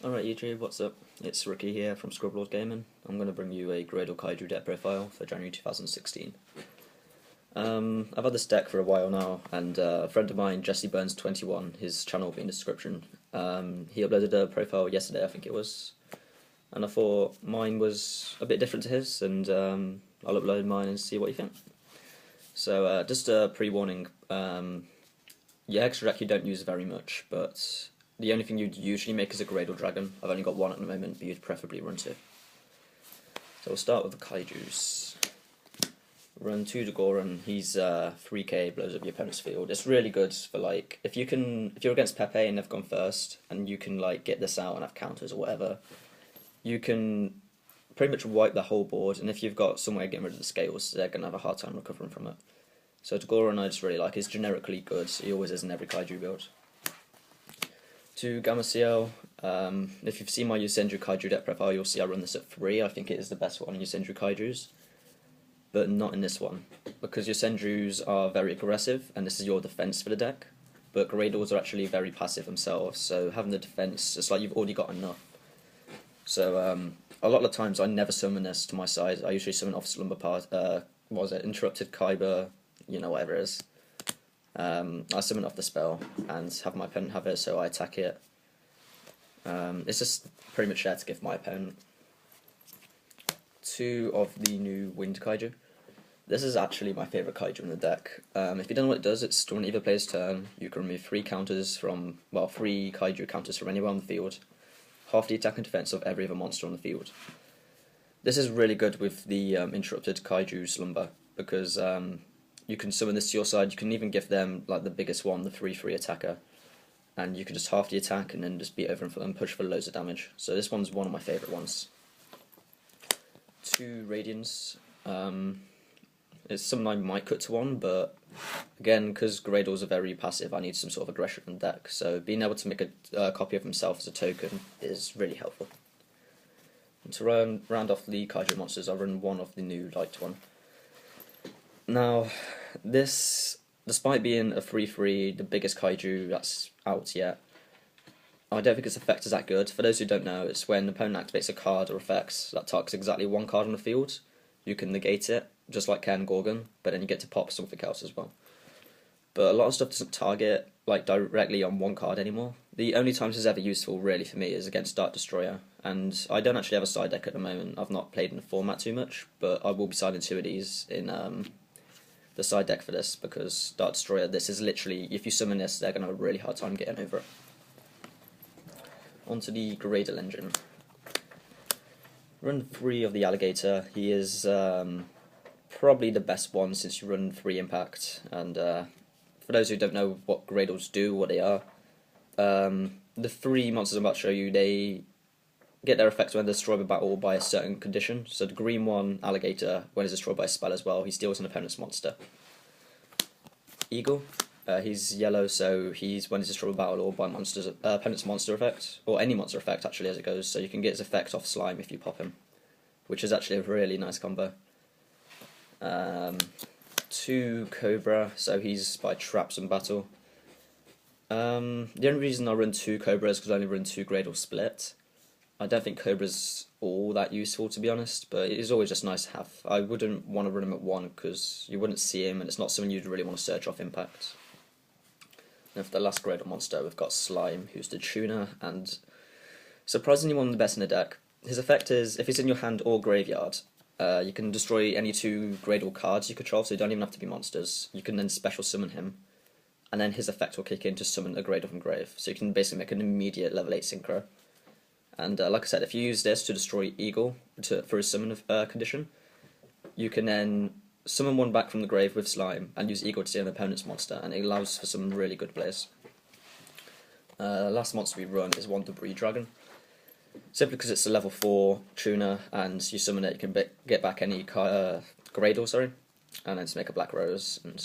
Alright YouTube, what's up? It's Ricky here from Scribblord Gaming. I'm going to bring you a Graydle Kaiju deck profile for January 2016. I've had this deck for a while now, and a friend of mine, Jesse Burns21, his channel will be in the description. He uploaded a profile yesterday, I think it was, and I thought mine was a bit different to his, and I'll upload mine and see what you think. So just a pre-warning, your extra deck you don't use very much, but the only thing you'd usually make is a Graydle Dragon. I've only got one at the moment, but you'd preferably run two. So we'll start with the Kaijus. Run 2 Dagoran, he's 3k, blows up your opponent's field. It's really good for, like, if you're against Pepe and they've gone first, and you can like get this out and have counters or whatever, you can pretty much wipe the whole board, and if you've got some way of getting rid of the scales, they're going to have a hard time recovering from it. So Dagoran I just really like, he's generically good, he always is in every Kaiju build. To Gamma CL, if you've seen my Yusendru Kaiju deck profile, you'll see I run this at 3. I think it is the best one in Yusendru Kaijus, but not in this one, because Yusendrus are very aggressive, and this is your defense for the deck, but Graydles are actually very passive themselves, so having the defense, it's like you've already got enough. So a lot of the times I never summon this to my side. I usually summon off Slumber Part, what was it, Interrupted Kyber, you know, whatever it is. I summon off the spell and have my opponent have it, so I attack it. It's just pretty much there to give my opponent. 2 of the new Wind Kaiju. This is actually my favourite Kaiju in the deck. If you don't know what it does, it's during either player's turn, you can remove 3 counters from, well, 3 Kaiju counters from anywhere on the field, half the attack and defense of every other monster on the field. This is really good with the Interrupted Kaiju Slumber, because you can summon this to your side. You can even give them like the biggest one, the 3/3 attacker, and you can just half the attack and then just beat over and push for loads of damage. So this one's one of my favourite ones. 2 Radiance. It's something I might cut to 1, but again, because Graydles are very passive, I need some sort of aggression in the deck. So being able to make a copy of himself as a token is really helpful. And to round off the Kaiju monsters, I run 1 of the new light one. Now, this, despite being a 3/3, the biggest Kaiju that's out yet, I don't think its effect is that good. For those who don't know, it's when the opponent activates a card or effects that targets exactly 1 card on the field, you can negate it, just like Ken Gorgon, but then you get to pop something else as well. But a lot of stuff doesn't target like directly on 1 card anymore. The only time this is ever useful, really, for me, is against Dark Destroyer, and I don't actually have a side deck at the moment. I've not played in the format too much, but I will be siding 2 of these in the side deck for this, because Dark Destroyer, this is literally, if you summon this, they're going to have a really hard time getting over it. Onto the Graydle engine. Run 3 of the Alligator. He is probably the best one since you run 3 Impact, and for those who don't know what Graydles do, what they are, the 3 monsters I'm about to show you, they get their effects when destroyed by battle by a certain condition. So the green one, Alligator, when it's destroyed by a spell as well, he steals an opponent's monster. Eagle, he's yellow, so he's when he's destroyed by battle or by monsters, opponent's monster effect, or any monster effect actually as it goes, so you can get his effect off Slime if you pop him, which is actually a really nice combo. 2 Cobra, so he's by traps and battle. The only reason I run 2 Cobra is because I only run 2 Graydle split. I don't think Cobra's all that useful, to be honest, but it is always just nice to have. I wouldn't want to run him at 1 because you wouldn't see him, and it's not something you'd really want to search off Impact. And for the last Graydle monster, we've got Slime, who's the tuner, and surprisingly one of the best in the deck. His effect is, if he's in your hand or graveyard, you can destroy any 2 Graydle cards you control, so you don't even have to be monsters. You can then special summon him, and then his effect will kick in to summon a Graydle from grave. So you can basically make an immediate level 8 synchro. And like I said, if you use this to destroy Eagle for his summon condition, you can then summon 1 back from the grave with Slime and use Eagle to steal an opponent's monster, and it allows for some really good plays. Last monster we run is 1 Debris Dragon. Simply because it's a level 4 tuner, and you summon it, you can get back any Graydle, and then just make a Black Rose. And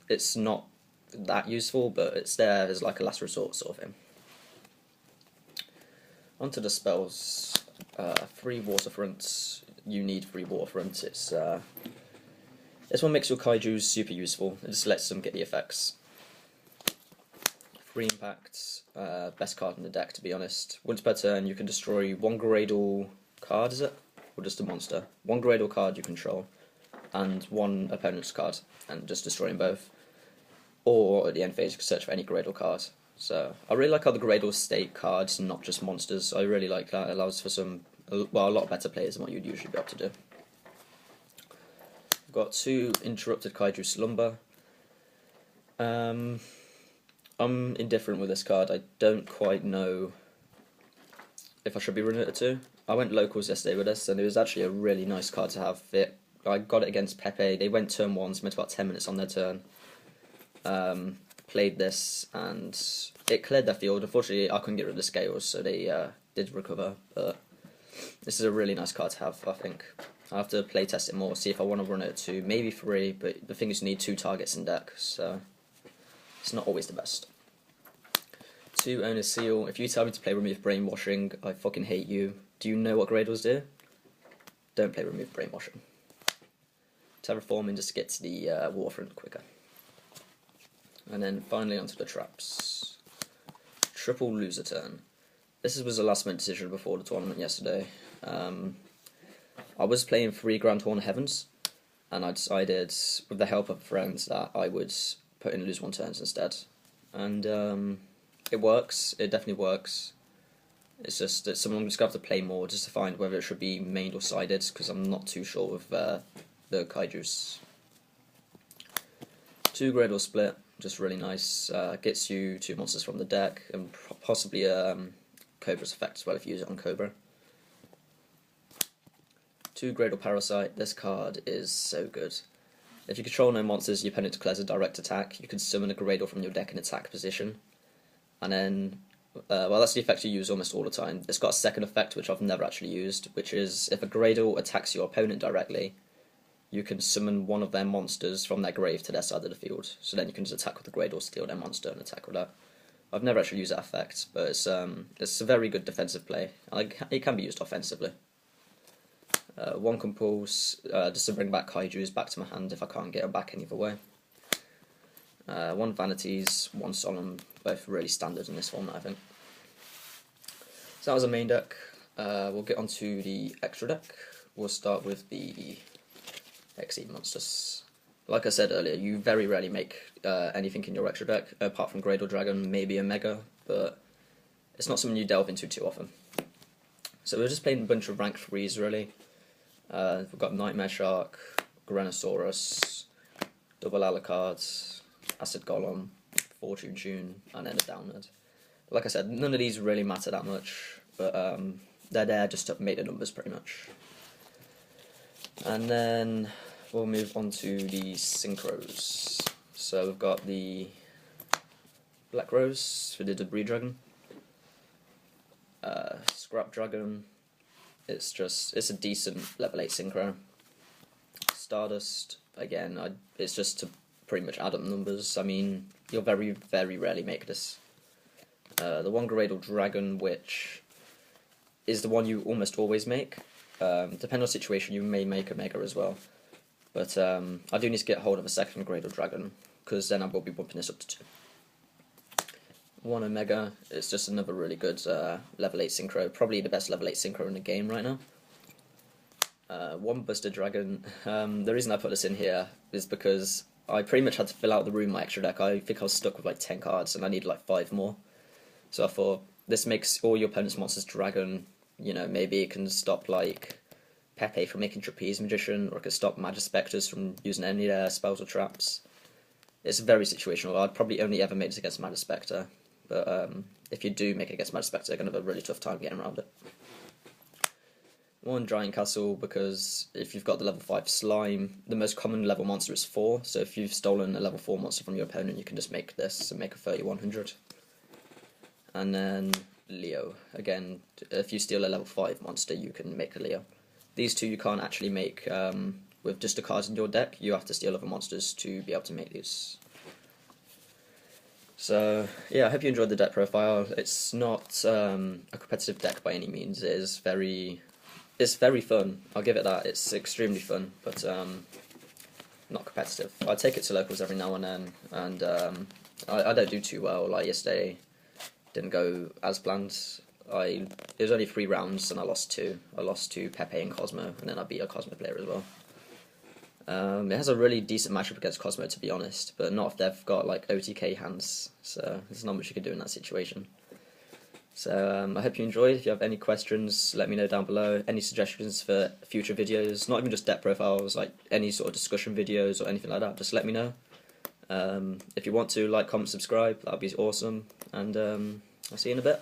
it's not that useful, but it's there as like a last resort sort of thing. Onto the spells. 3 Waterfronts. You need 3 Waterfronts. This one makes your Kaijus super useful. It just lets them get the effects. 3 impacts, best card in the deck to be honest. Once per turn you can destroy 1 Graydle card, is it? Or just a monster? 1 Graydle card you control, and 1 opponent's card, and just destroying both. Or at the end phase you can search for any Graydle card. So I really like how the Graydle state cards, not just monsters. I really like that. It allows for a lot better players than what you'd usually be able to do. I've got 2 Interrupted Kaiju Slumber. I'm indifferent with this card. I don't quite know if I should be running it at 2. I went locals yesterday with this, and it was actually a really nice card to have. I got it against Pepe. They went turn 1, spent about 10 minutes on their turn. Played this, and it cleared their field. Unfortunately, I couldn't get rid of the scales, so they did recover. But this is a really nice card to have, I think. I'll have to play test it more, see if I want to run it at 2, maybe 3, but the thing is you need 2 targets in deck, so it's not always the best. 2 Owner's Seal. If you tell me to play Remove Brainwashing, I fucking hate you. Do you know what Graydles do? Don't play Remove Brainwashing. Terraforming just to get to the waterfront quicker. And then finally onto the traps. Triple Loser Turn. This was a last minute decision before the tournament yesterday. I was playing 3 Grand Horn Heavens, and I decided, with the help of friends, that I would put in Lose 1 turns instead. And it works, it definitely works. It's just that I'm just going to have to play more just to find whether it should be mained or sided, because I'm not too sure of the Kaijus. 2 Graydle Split, just really nice. Gets you 2 monsters from the deck, and possibly Cobra's effect as well if you use it on Cobra. 2 Graydle Parasite. This card is so good. If you control no monsters, your opponent declares a direct attack, you can summon a Graydle from your deck in attack position. And then, well, that's the effect you use almost all the time. It's got a second effect which I've never actually used, which is if a Graydle attacks your opponent directly, you can summon one of their monsters from their grave to their side of the field. So then you can just attack with the Graydle, steal their monster, and attack with that. I've never actually used that effect, but it's a very good defensive play. It can be used offensively. 1 Compulse, just to bring back Kaijus back to my hand if I can't get them back any other way. 1 Vanities, 1 Solemn, both really standard in this format, I think. So that was the main deck. We'll get on to the extra deck. We'll start with the Exceed monsters. Like I said earlier, you very rarely make anything in your extra deck, apart from Graydle Dragon, maybe a Mega, but it's not something you delve into too often. So we're just playing a bunch of rank 3s really. We've got Nightmare Shark, Granosaurus, Double Alucard, Acid Golem, Fortune Tune, and then a Downward. Like I said, none of these really matter that much, but they're there just to make the numbers pretty much. And then we'll move on to the Synchros. So we've got the Black Rose for the Debris Dragon, Scrap Dragon. It's a decent level 8 Synchro. Stardust, again, it's just to pretty much add up numbers. I mean, you'll very, very rarely make this. The 1 Graydle Dragon, which is the one you almost always make. Depending on the situation, you may make a Mega as well. But I do need to get hold of a second Graydle Dragon, because then I will be bumping this up to 2. 1 Omega, it's just another really good level 8 Synchro, probably the best level 8 Synchro in the game right now. 1 Buster Dragon, the reason I put this in here is because I pretty much had to fill out the room in my extra deck. I think I was stuck with like 10 cards and I needed like 5 more. So I thought, this makes all your opponent's monsters Dragon, you know, maybe it can stop like Pepe from making Trapeze Magician, or it can stop Magispectors from using any of their spells or traps. It's very situational. I'd probably only ever make this against Magispector. But if you do make it against Magispector, you're going to have a really tough time getting around it. 1 Giant Castle, because if you've got the level 5 Slime, the most common level monster is 4, so if you've stolen a level 4 monster from your opponent, you can just make this and make a 3100. And then Leo. Again, if you steal a level 5 monster, you can make a Leo. These two you can't actually make with just the cards in your deck. You have to steal other monsters to be able to make these. So, yeah, I hope you enjoyed the deck profile. It's not a competitive deck by any means. It's very fun. I'll give it that. It's extremely fun, but not competitive. I take it to locals every now and then, and I don't do too well. Like yesterday, didn't go as planned. It was only 3 rounds and I lost 2. I lost to Pepe and Cosmo, and then I beat a Cosmo player as well. It has a really decent matchup against Cosmo, to be honest, but not if they've got like OTK hands, so there's not much you can do in that situation. So I hope you enjoyed. If you have any questions, let me know down below. Any suggestions for future videos, not even just deck profiles, like any sort of discussion videos or anything like that, just let me know. If you want to, like, comment, subscribe, that would be awesome, and I'll see you in a bit.